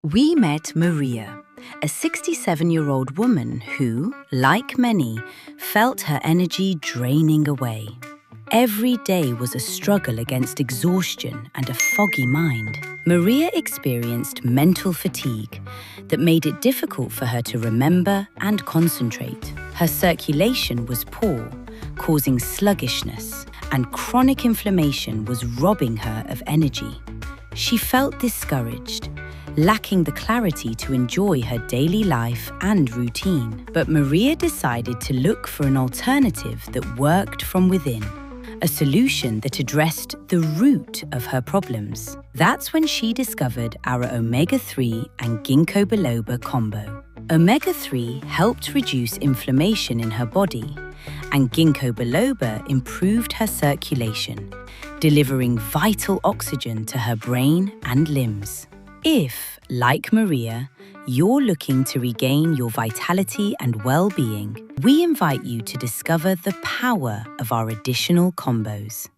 We met Maria, a 67-year-old woman who, like many, felt her energy draining away. Every day was a struggle against exhaustion and a foggy mind. Maria experienced mental fatigue that made it difficult for her to remember and concentrate. Her circulation was poor, causing sluggishness, and chronic inflammation was robbing her of energy. She felt discouraged, lacking the clarity to enjoy her daily life and routine. But Maria decided to look for an alternative that worked from within, a solution that addressed the root of her problems. That's when she discovered our omega-3 and Ginkgo Biloba combo. Omega-3 helped reduce inflammation in her body, and Ginkgo Biloba improved her circulation, delivering vital oxygen to her brain and limbs. If, like Maria, you're looking to regain your vitality and well-being, we invite you to discover the power of our additional combos.